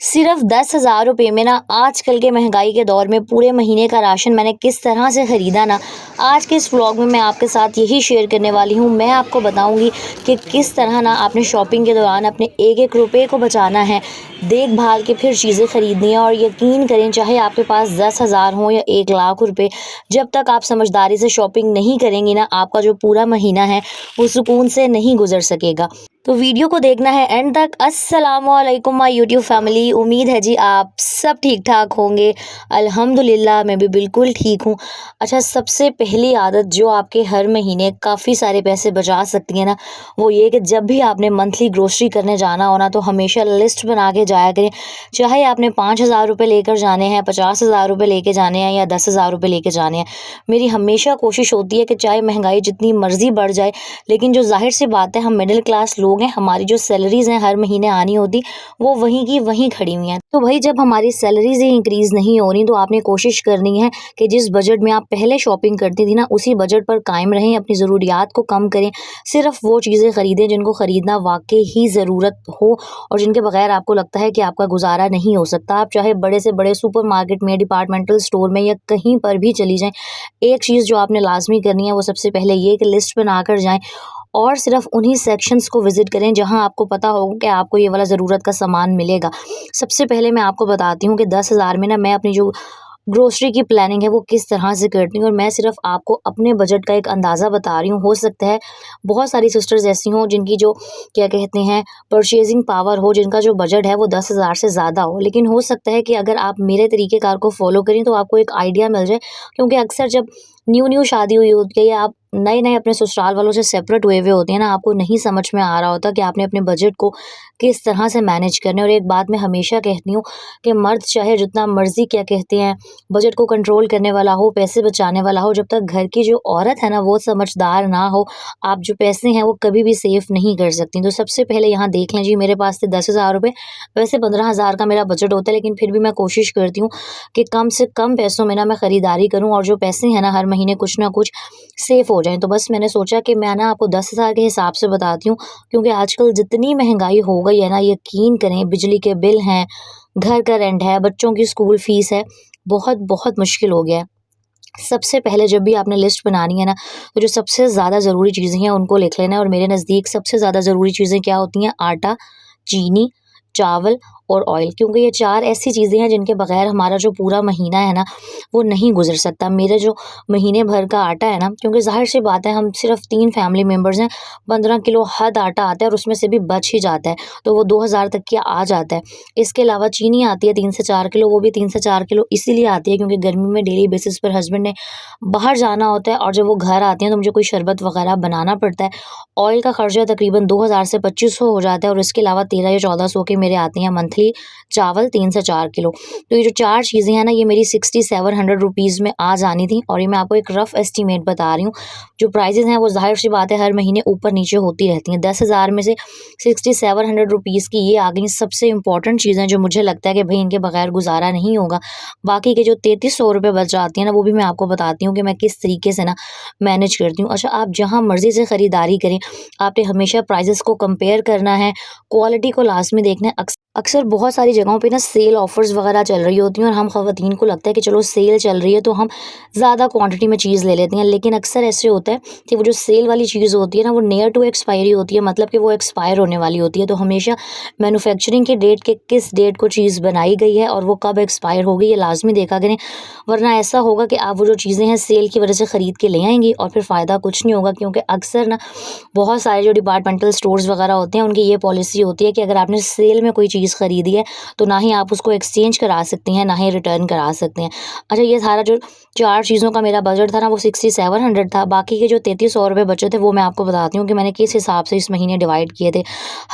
सिर्फ 10,000 रुपये में ना आजकल के महंगाई के दौर में पूरे महीने का राशन मैंने किस तरह से ख़रीदा ना, आज के इस व्लॉग में मैं आपके साथ यही शेयर करने वाली हूँ। मैं आपको बताऊँगी कि किस तरह ना आपने शॉपिंग के दौरान अपने एक एक रुपये को बचाना है, देख भाल के फिर चीज़ें ख़रीदनी है। और यकीन करें, चाहे आपके पास 10,000 हो या 1,00,000 रुपये, जब तक आप समझदारी से शॉपिंग नहीं करेंगी ना, आपका जो पूरा महीना है वो सुकून से नहीं गुजर सकेगा। तो वीडियो को देखना है एंड तक। अस्सलामुअलैकुम माय यूट्यूब फैमिली, उम्मीद है जी आप सब ठीक ठाक होंगे। अल्हम्दुलिल्लाह मैं भी बिल्कुल ठीक हूँ। अच्छा, सबसे पहली आदत जो आपके हर महीने काफ़ी सारे पैसे बचा सकती है ना, वो ये कि जब भी आपने मंथली ग्रोसरी करने जाना हो ना, तो हमेशा लिस्ट बना के जाया करें। चाहे आपने 5,000 रुपये लेकर जाने हैं, 50,000 रुपये लेके जाने हैं या 10,000 रुपये लेके जाने हैं। मेरी हमेशा कोशिश होती है कि चाहे महंगाई जितनी मर्ज़ी बढ़ जाए, लेकिन जो ज़ाहिर सी बात है, हम मिडिल क्लास लोग हैं, हमारी जो सैलरीज़ हैं हर महीने आनी होती, वो वहीं की वहीं खड़ी हुई हैं। तो भाई, जब हमारी सैलरीज़ ही इंक्रीज़ नहीं हो रही, तो आपने कोशिश करनी है कि जिस बजट में आप पहले शॉपिंग करती थी ना, उसी बजट पर कायम रहें, अपनी ज़रूरियात को कम करें। सिर्फ वो चीज़ें ख़रीदें जिनको ख़रीदना वाकई ही ज़रूरत हो और जिनके बगैर आपको लगता है कि आपका गुजारा नहीं हो सकता। आप चाहे बड़े से बड़े सुपरमार्केट में, डिपार्टमेंटल स्टोर में या कहीं पर भी चली जाएँ, एक चीज़ जो आपने लाज़मी करनी है वो सबसे पहले ये कि लिस्ट बनाकर जाएँ और सिर्फ उन्हीं सेक्शंस को विज़िट करें जहां आपको पता हो कि आपको ये वाला ज़रूरत का सामान मिलेगा। सबसे पहले मैं आपको बताती हूँ कि 10,000 में ना मैं अपनी जो ग्रोसरी की प्लानिंग है वो किस तरह से करती हूँ, और मैं सिर्फ आपको अपने बजट का एक अंदाज़ा बता रही हूँ। हो सकता है बहुत सारी सिस्टर्स ऐसी हों जिनकी जो क्या कहते हैं परचेजिंग पावर हो, जिनका जो बजट है वो 10,000 से ज़्यादा हो, लेकिन हो सकता है कि अगर आप मेरे तरीक़ेकार को फॉलो करें तो आपको एक आइडिया मिल जाए। क्योंकि अक्सर जब न्यू शादी हुई होती है या आप नए अपने ससुराल वालों से सेपरेट हुए होते हैं ना, आपको नहीं समझ में आ रहा होता कि आपने अपने बजट को किस तरह से मैनेज करना है। और एक बात मैं हमेशा कहती हूँ कि मर्द चाहे जितना मर्जी क्या कहते हैं बजट को कंट्रोल करने वाला हो, पैसे बचाने वाला हो, जब तक घर की जो औरत है ना वो समझदार ना हो, आप जो पैसे हैं वो कभी भी सेफ नहीं कर सकती। तो सबसे पहले यहाँ देख लें जी, मेरे पास थे 10,000 रुपये। वैसे 15,000 का मेरा बजट होता है, लेकिन फिर भी मैं कोशिश करती हूँ कि कम से कम पैसों में ना मैं ख़रीदारी करूँ और जो पैसे हैं ना हर महीने कुछ ना कुछ सेफ हो जाएँ। तो बस मैंने सोचा कि मैं ना आपको 10,000 के हिसाब से बताती हूँ, क्योंकि आजकल जितनी महंगाई हो गई है ना, यकीन करें बिजली के बिल हैं, घर का रेंट है, बच्चों की स्कूल फ़ीस है, बहुत बहुत मुश्किल हो गया है। सबसे पहले जब भी आपने लिस्ट बनानी है ना, तो जो सबसे ज़्यादा ज़रूरी चीज़ें हैं उनको लिख लेना है। और मेरे नज़दीक सबसे ज़्यादा ज़रूरी चीज़ें क्या होती हैं? आटा, चीनी, चावल और ऑयल। क्योंकि ये 4 ऐसी चीज़ें हैं जिनके बगैर हमारा जो पूरा महीना है ना वो नहीं गुजर सकता। मेरा जो महीने भर का आटा है ना, क्योंकि ज़ाहिर सी बात है हम सिर्फ 3 फैमिली मेम्बर्स हैं, 15 किलो हद आटा आता है और उसमें से भी बच ही जाता है, तो वो 2,000 तक की आ जाता है। इसके अलावा चीनी आती है 3 से 4 किलो, वो भी 3 से 4 किलो इसीलिए आती है क्योंकि गर्मी में डेली बेसिस पर हस्बैंड ने बाहर जाना होता है और जब वो घर आते हैं तो मुझे कोई शरबत वगैरह बनाना पड़ता है। ऑयल का खर्चा तकरीबन 2,000 से 2,500 हो जाता है, और इसके अलावा 13 या 1,400 के मेरे आते हैं मंथली चावल 3 से 4 किलो। तो ये जो 4 चीज़ें हैं ना, ये मेरी 6700 रुपीज़ में आ जानी थी। और ये मैं आपको एक रफ़ एस्टीमेट बता रही हूँ। जो प्राइसेज़ हैं वो ज़ाहिर सी बात है हर महीने ऊपर नीचे होती रहती हैं। 10,000 में से 6700 रुपीज़ की ये आ गई सबसे इम्पोर्टेंट चीज़ें जो मुझे लगता है कि भाई इनके बगैर गुजारा नहीं होगा। बाकी के जो 3300 रुपये बच जाती हैं ना, वो भी मैं आपको बताती हूँ कि मैं किस तरीके से ना मैनेज करती हूँ। अच्छा, आप जहाँ मर्ज़ी से ख़रीदारी करें, आपने हमेशा प्राइसेस को कंपेयर करना है, क्वालिटी को लाज़मी देखना है। अक्सर बहुत सारी जगहों पे ना सेल ऑफ़र्स वगैरह चल रही होती हैं और हम ख़वातीन को लगता है कि चलो सेल चल रही है तो हम ज़्यादा क्वांटिटी में चीज़ ले लेते हैं। लेकिन अक्सर ऐसे होता है कि वो जो सेल वाली चीज़ होती है ना, वो नियर टू एक्सपायरी होती है, मतलब कि वो एक्सपायर होने वाली होती है। तो हमेशा मैन्युफैक्चरिंग की डेट के किस डेट को चीज़ बनाई गई है और वो कब एक्सपायर होगी, ये लाज़मी देखा करें। वरना ऐसा होगा कि आप वो जो चीज़ें हैं सेल की वजह से ख़रीद के ले आएँगी और फिर फ़ायदा कुछ नहीं होगा। क्योंकि अक्सर ना बहुत सारे जो डिपार्टमेंटल स्टोर्स वगैरह होते हैं, उनकी ये पॉलिसी होती है कि अगर आपने सेल में कोई चीज़ ख़रीदी है तो ना ही आप उसको एक्सचेंज करा सकती हैं, ना ही रिटर्न करा सकते हैं। अच्छा, ये सारा जो 4 चीज़ों का मेरा बजट था ना, वो 6700 था। बाकी के जो 3300 रुपये बचे थे वो मैं आपको बताती हूँ कि मैंने किस हिसाब से इस महीने डिवाइड किए थे।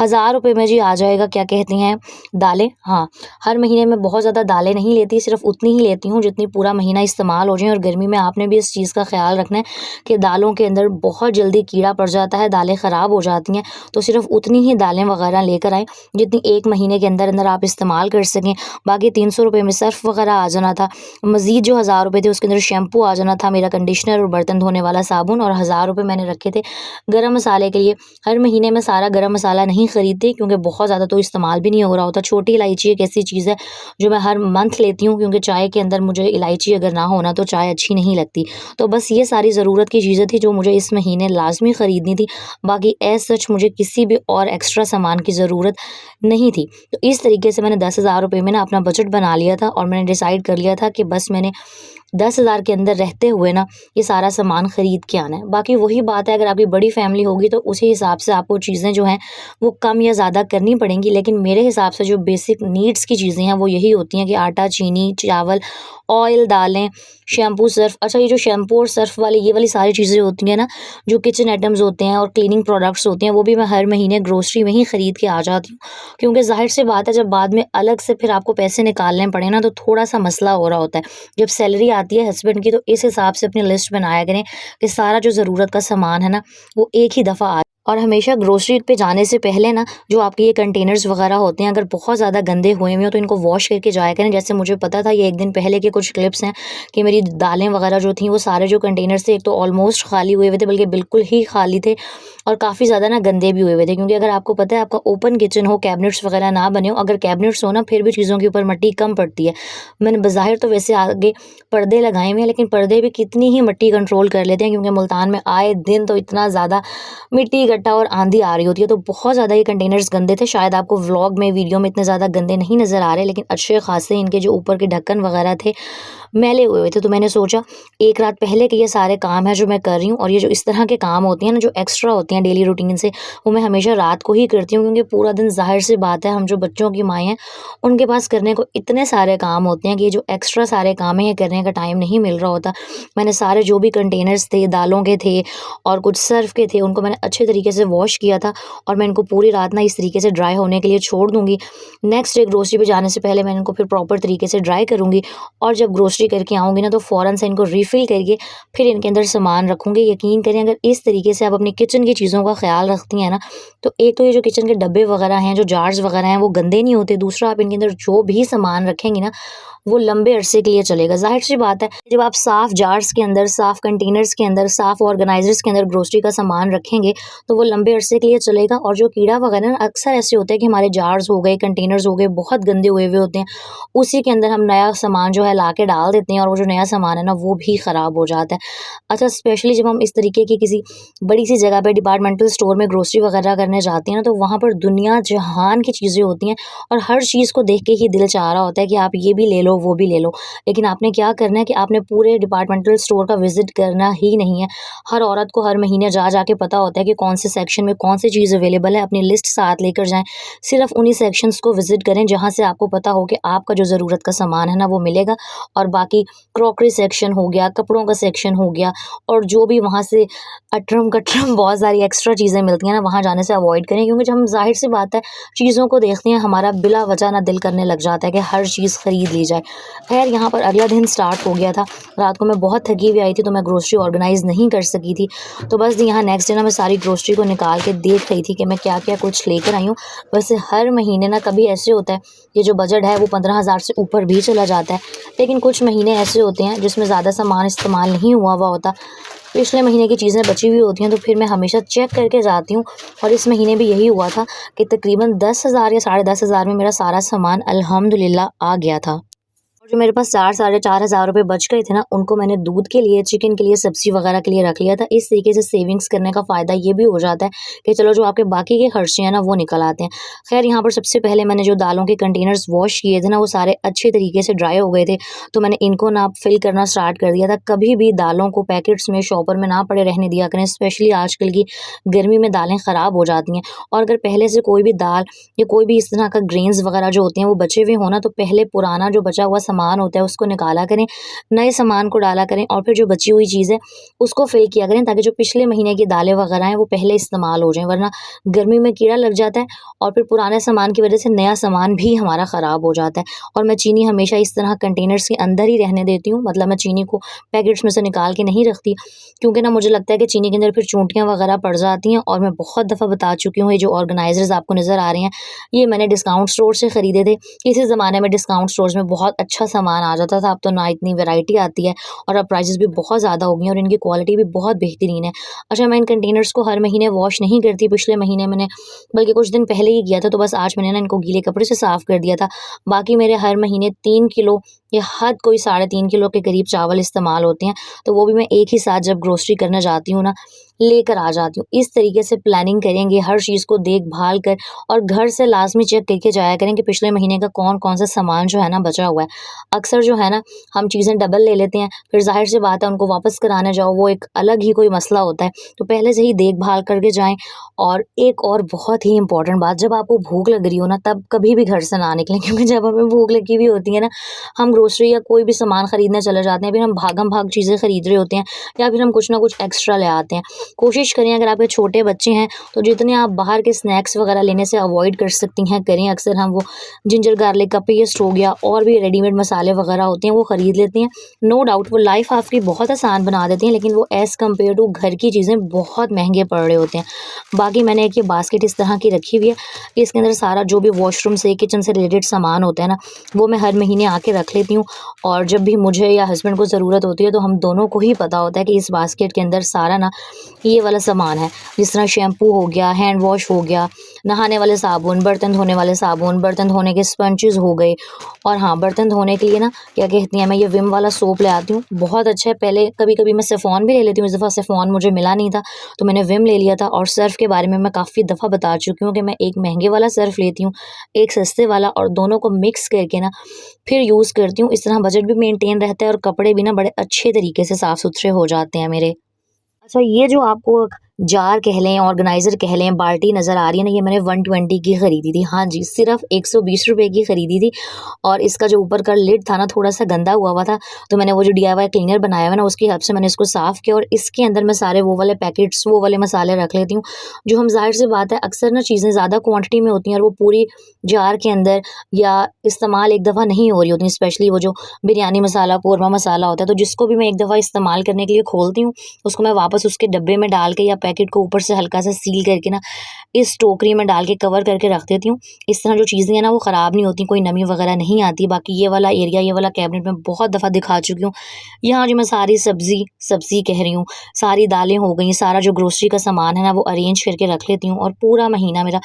1000 रुपये में जी आ जाएगा क्या कहती हैं दालें। हाँ, हर महीने में बहुत ज़्यादा दालें नहीं लेती, सिर्फ उतनी ही लेती हूँ जितनी पूरा महीना इस्तेमाल हो जाए। और गर्मी में आपने भी इस चीज़ का ख्याल रखना है कि दालों के अंदर बहुत जल्दी कीड़ा पड़ जाता है, दालें ख़राब हो जाती हैं। तो सिर्फ उतनी ही दालें वगैरह लेकर आएँ जितनी एक महीने महीने के अंदर अंदर आप इस्तेमाल कर सकें। बाकी 300 रुपये में सर्फ़ वगैरह आ जाना था। मज़ीद जो 1000 रुपये थे उसके अंदर शैम्पू आ जाना था, मेरा कंडीशनर और बर्तन धोने वाला साबुन, और 1000 रुपये मैंने रखे थे गरम मसाले के लिए। हर महीने में सारा गरम मसाला नहीं ख़रीदती क्योंकि बहुत ज़्यादा तो इस्तेमाल भी नहीं हो रहा होता। छोटी इलायची एक ऐसी चीज़ है जो मैं हर मंथ लेती हूँ, क्योंकि चाय के अंदर मुझे इलायची अगर ना हो ना तो चाय अच्छी नहीं लगती। तो बस ये सारी ज़रूरत की चीज़ें थी जो मुझे इस महीने लाज़मी ख़रीदनी थी। बाकी एज़ सच मुझे किसी भी और एक्स्ट्रा सामान की ज़रूरत नहीं थी। तो इस तरीके से मैंने 10,000 रुपये में ना अपना बजट बना लिया था, और मैंने डिसाइड कर लिया था कि बस मैंने 10,000 के अंदर रहते हुए ना ये सारा सामान ख़रीद के आना है। बाकी वही बात है, अगर आपकी बड़ी फैमिली होगी तो उसी हिसाब से आपको चीज़ें जो हैं वो कम या ज़्यादा करनी पड़ेंगी। लेकिन मेरे हिसाब से जो बेसिक नीड्स की चीज़ें हैं वो यही होती हैं कि आटा, चीनी, चावल, ऑयल, दालें, शैम्पू, सर्फ़। अच्छा, ये जो शैम्पू और सर्फ़ वाली ये वाली सारी चीज़ें होती हैं ना, जो किचन आइटम्स होते हैं और क्लीनिंग प्रोडक्ट्स होते हैं, वो भी मैं हर महीने ग्रोसरी में ही ख़रीद के आ जाती हूँ। क्योंकि ज़ाहिर-सी बात है, जब बाद में अलग से फिर आपको पैसे निकालने पड़े ना तो थोड़ा-सा मसला हो रहा होता है। जब सैलरी आती है हस्बैंड की तो इस हिसाब से अपनी लिस्ट बनाया करें कि सारा जो ज़रूरत का सामान है ना वो एक ही दफ़ा आ। और हमेशा ग्रोसरी पे जाने से पहले ना जो आपके ये कंटेनर्स वगैरह होते हैं, अगर बहुत ज़्यादा गंदे हुए हुए हो तो इनको वॉश करके जाया करें। जैसे मुझे पता था, ये एक दिन पहले के कुछ क्लिप्स हैं कि मेरी दालें वगैरह जो थी वो सारे जो कंटेनर्स थे एक तो ऑलमोस्ट खाली हुए हुए थे, बल्कि बिल्कुल ही खाली थे, और काफ़ी ज़्यादा ना गंदे भी हुए हुए थे। क्योंकि अगर आपको पता है आपका ओपन किचन हो, कैबिनेट्स वगैरह ना बने हो, अगर कैबिनेट्स हो ना फिर भी चीज़ों के ऊपर मिट्टी कम पड़ती है। मैंने बज़ाहिर तो वैसे आगे पर्दे लगाए हुए हैं, लेकिन पर्दे भी कितनी ही मिट्टी कंट्रोल कर लेते हैं, क्योंकि मुल्तान में आए दिन तो इतना ज़्यादा मिट्टी इकट्ठा और आंधी आ रही होती है। तो बहुत ज़्यादा ये कंटेनर्स गंदे थे। शायद आपको व्लॉग में, वीडियो में इतने ज़्यादा गंदे नहीं नज़र आ रहे, लेकिन अच्छे खासे इनके जो ऊपर के ढक्कन वगैरह थे मैले हुए हुए थे। तो मैंने सोचा एक रात पहले के ये सारे काम हैं जो मैं कर रही हूँ, और ये जो इस तरह के काम होते हैं ना जो एक्स्ट्रा होते हैं डेली रूटीन से, वो मैं हमेशा रात को ही करती हूँ। क्योंकि पूरा दिन ज़ाहिर सी बात है, हम जो बच्चों की माएँ हैं उनके पास करने को इतने सारे काम होते हैं कि ये जो एक्स्ट्रा सारे काम हैं ये करने का टाइम नहीं मिल रहा होता। मैंने सारे जो भी कंटेनर्स थे, दालों के थे और कुछ सर्फ़ के थे, उनको मैंने अच्छे तरीके से वॉश किया था, और मैं इनको पूरी रात ना इस तरीके से ड्राई होने के लिए छोड़ दूँगी। नेक्स्ट डे ग्रोसरी पे जाने से पहले मैं इनको फिर प्रॉपर तरीके से ड्राई करूँगी, और जब ग्रोसरी करके आऊँगी ना तो फ़ौरन से इनको रिफ़िल करके फिर इनके अंदर सामान रखूँगी। यकीन करें, अगर इस तरीके से आप अपनी किचन की चीज़ों का ख़्याल रखती हैं ना, तो एक तो ये जो किचन के डब्बे वगैरह हैं, जो जार्स वगैरह हैं, वो गंदे नहीं होते। दूसरा, आप इनके अंदर जो भी सामान रखेंगी ना वो लंबे अरसे के लिए चलेगा। ज़ाहिर-सी बात है, जब आप साफ़ जार्स के अंदर, साफ़ कंटेनर्स के अंदर, साफ़ ऑर्गेनाइज़र्स के अंदर ग्रोसरी का सामान रखेंगे तो वो लंबे अरसे के लिए चलेगा। और जो कीड़ा वगैरह ना अक्सर ऐसे होता है कि हमारे जार्स हो गए, कंटेनर्स हो गए, बहुत गंदे हुए हुए होते हैं, उसी के अंदर हम नया सामान जो है ला के डाल देते हैं, और वो जो नया सामान है ना वो भी ख़राब हो जाता है। अच्छा, स्पेशली जब हम इस तरीके की किसी बड़ी सी जगह पे डिपार्टमेंटल स्टोर में ग्रोसरी वगैरह करने जाते हैं ना, तो वहाँ पर दुनिया जहान की चीज़ें होती हैं, और हर चीज़ को देख के ही दिल चाह रहा होता है कि आप ये भी ले लो, वो भी ले लो। लेकिन आपने क्या करना है कि आपने पूरे डिपार्टमेंटल स्टोर का विज़िट करना ही नहीं है। हर औरत को हर महीने जा के पता होता है कि कौन से सेक्शन में कौन सी चीज़ अवेलेबल है। अपनी लिस्ट साथ लेकर जाएँ, सिर्फ़ उन्हीं सेक्शंस को विज़िट करें जहाँ से आपको पता हो कि आपका जो ज़रूरत का सामान है ना वो मिलेगा। और बाकी क्रॉकरी सेक्शन हो गया, कपड़ों का सेक्शन हो गया, और जो भी वहाँ से अटरम-कटरम बहुत सारी एक्स्ट्रा चीज़ें मिलती हैं ना, वहाँ जाने से अवॉइड करें। क्योंकि जब हम ज़ाहिर-सी बात है चीज़ों को देखते हैं, हमारा बिला वजह ना दिल करने लग जाता है कि हर चीज़ ख़रीद ली जाए। ख़ैर, यहाँ पर अगला दिन स्टार्ट हो गया था। रात को मैं बहुत थकी हुई आई थी, तो मैं ग्रोसरी ऑर्गेनाइज़ नहीं कर सकी थी। तो बस यहाँ नेक्स्ट डे ना मैं सारी ग्रोसरी को निकाल के देख रही थी कि मैं क्या-क्या कुछ लेकर आई हूँ। वैसे हर महीने ना कभी ऐसे होता है, ये जो बजट है वो 15,000 से ऊपर भी चला जाता है। लेकिन कुछ महीने ऐसे होते हैं जिसमें ज़्यादा सामान इस्तेमाल नहीं हुआ होता। पिछले महीने की चीज़ें बची हुई होती हैं, तो फिर मैं हमेशा चेक करके जाती हूँ, और इस महीने भी यही हुआ था कि तकरीबन 10,000 या साढ़े 10,000 में मेरा सारा सामान अल्हम्दुलिल्लाह आ गया था। और जो मेरे पास 4 साढ़े 4,000 रुपये बच गए थे ना, उनको मैंने दूध के लिए, चिकन के लिए, सब्ज़ी वगैरह के लिए रख लिया था। इस तरीके से सेविंग्स करने का फ़ायदा ये भी हो जाता है कि चलो जो आपके बाकी के खर्चे हैं ना वो निकल आते हैं। ख़ैर, यहाँ पर सबसे पहले मैंने जो दालों के कंटेनर्स वॉश किए थे ना वो सारे अच्छे तरीके से ड्राई हो गए थे, तो मैंने इनको ना फिल करना स्टार्ट कर दिया था। कभी भी दालों को पैकेट्स में, शॉपर में ना पड़े रहने दिया करें, स्पेशली आजकल की गर्मी में दालें ख़राब हो जाती हैं। और अगर पहले से कोई भी दाल या कोई भी इस तरह का ग्रेन्स वगैरह जो होते हैं वो बचे हुए हो ना, तो पहले पुराना जो बचा हुआ सामान होता है उसको निकाला करें, नए सामान को डाला करें और फिर जो बची हुई चीज़ है उसको फिल किया करें, ताकि जो पिछले महीने की दालें वगैरह हैं वो पहले इस्तेमाल हो जाएँ, वरना गर्मी में कीड़ा लग जाता है और फिर पुराने सामान की वजह से नया सामान भी हमारा ख़राब हो जाता है। और मैं चीनी हमेशा इस तरह कंटेनर्स के अंदर ही रहने देती हूँ, मतलब मैं चीनी को पैकेट्स में से निकाल के नहीं रखती, क्योंकि ना मुझे लगता है कि चीनी के अंदर फिर चूंटियाँ वगैरह पड़ जाती हैं। और मैं बहुत दफ़ा बता चुकी हूँ, ये जो ऑर्गेनाइज़र्स आपको नज़र आ रहे हैं ये मैंने डिस्काउंट स्टोर से ख़रीदे थे। किसी ज़माने में डिस्काउंट स्टोर्स में बहुत अच्छा सामान आ जाता था, अब तो ना इतनी वैरायटी आती है और अब प्राइसेस भी बहुत ज़्यादा हो गई हैं और इनकी क्वालिटी भी बहुत बेहतरीन है। अच्छा, मैं इन कंटेनर्स को हर महीने वॉश नहीं करती, पिछले महीने मैंने बल्कि कुछ दिन पहले ही किया था, तो बस आज मैंने ना इनको गीले कपड़े से साफ़ कर दिया था। बाकी मेरे हर महीने 3 किलो या हद कोई 3.5 किलो के करीब चावल इस्तेमाल होते हैं, तो वो भी मैं एक ही साथ जब ग्रोसरी करने जाती हूँ ना, लेकर आ जाती हूँ। इस तरीके से प्लानिंग करेंगे, हर चीज़ को देख-भाल कर और घर से लाज़मी चेक करके जाया करें कि पिछले महीने का कौन-कौन सा सामान जो है ना बचा हुआ है। अक्सर जो है ना हम चीज़ें डबल ले लेते हैं, फिर ज़ाहिर-सी बात है उनको वापस कराने जाओ वो एक अलग ही कोई मसला होता है। तो पहले से ही देख-भाल करके जाएँ। और एक और बहुत ही इम्पोर्टेंट बात, जब आपको भूख लग रही हो ना तब कभी भी घर से ना निकलें, क्योंकि जब हमें भूख लगी हुई होती है ना, हम ग्रोसरी या कोई भी सामान खरीदने चले जाते हैं, फिर हम भागम-भाग चीज़ें खरीद रहे होते हैं या फिर हम कुछ ना कुछ एक्स्ट्रा ले आते हैं। कोशिश करें, अगर आपके छोटे बच्चे हैं तो जितने आप बाहर के स्नैक्स वगैरह लेने से अवॉइड कर सकती हैं करें। अक्सर हम वो जिंजर गार्लिक का पेस्ट हो गया और भी रेडीमेड मसाले वगैरह होते हैं वो ख़रीद लेते हैं। नो डाउट वो लाइफ आपकी बहुत आसान बना देती हैं, लेकिन वो एज़ कम्पेयर टू घर की चीज़ें बहुत महंगे पड़ रहे होते हैं। बाकी मैंने एक ये बास्केट इस तरह की रखी हुई है कि इसके अंदर सारा जो भी वॉशरूम से किचन से रिलेटेड सामान होता है ना, वो मैं हर महीने आके रख लेती हूँ। और जब भी मुझे या हस्बैंड को ज़रूरत होती है तो हम दोनों को ही पता होता है कि इस बास्केट के अंदर सारा ना ये वाला सामान है। जिस तरह शैम्पू हो गया, हैंड वॉश हो गया, नहाने वाले साबुन, बर्तन धोने वाले साबुन, बर्तन धोने के स्पंजेस हो गए। और हाँ, बर्तन धोने के लिए ना क्या कहती हैं, मैं ये विम वाला सोप ले आती हूँ, बहुत अच्छा है। पहले कभी-कभी मैं सिफॉन भी ले लेती हूँ, इस दफ़ा सिफॉन मुझे मिला नहीं था तो मैंने विम ले लिया था। और सर्फ़ के बारे में मैं काफ़ी दफ़ा बता चुकी हूँ कि मैं एक महंगे वाला सर्फ़ लेती हूँ, एक सस्ते वाला, और दोनों को मिक्स करके ना फिर यूज़ करती हूँ। इस तरह बजट भी मेंटेन रहता है और कपड़े भी ना बड़े अच्छे तरीके से साफ़-सुथरे हो जाते हैं मेरे। अच्छा, ये जो आपको जार कह लें, ऑर्गेनाइज़र कह लें, बाल्टी नज़र आ रही है ना, ये मैंने 120 की खरीदी थी। हाँ जी, सिर्फ़ 120 रुपए की खरीदी थी। और इसका जो ऊपर का लिड था ना थोड़ा-सा गंदा हुआ हुआ था, तो मैंने वो जो डीआईवाई क्लीनर बनाया हुआ है ना उसकी हेल्प से मैंने इसको साफ़ किया और इसके अंदर मैं सारे वो वाले पैकेट्स, वो वाले मसाले रख लेती हूँ, जो हम ज़ाहिर-सी बात है अक्सर ना चीज़ें ज़्यादा क्वांटिटी में होती हैं और वो पूरी जार के अंदर या इस्तेमाल एक दफ़ा नहीं हो रही होती, स्पेशली वो जो बिरयानी मसाला, कोरमा मसाला होता है, तो जिसको भी मैं एक दफ़ा इस्तेमाल करने के लिए खोलती हूँ, उसको मैं वापस उसके डब्बे में डाल के या पैकेट को ऊपर से हल्का सा सील करके ना इस टोकरी में डाल के कवर करके रख देती हूँ। इस तरह जो चीज़ें हैं ना वो ख़राब नहीं होती, कोई नमी वगैरह नहीं आती। बाकी ये वाला एरिया, ये वाला कैबिनेट मैं बहुत दफ़ा दिखा चुकी हूँ। यहाँ जो मैं सारी सब्ज़ी कह रही हूँ, सारी दालें हो गई, सारा जो ग्रोसरी का सामान है ना वो अरेंज करके रख लेती हूँ और पूरा महीना मेरा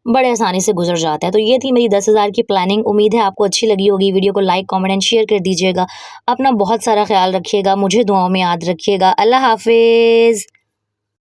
बड़े आसानी से गुजर जाता है। तो ये थी मेरी 10,000 की प्लानिंग। उम्मीद है आपको अच्छी लगी होगी। वीडियो को लाइक, कमेंट एंड शेयर कर दीजिएगा। अपना बहुत सारा ख्याल रखिएगा, मुझे दुआओं में याद रखिएगा। अल्लाह हाफ़िज़।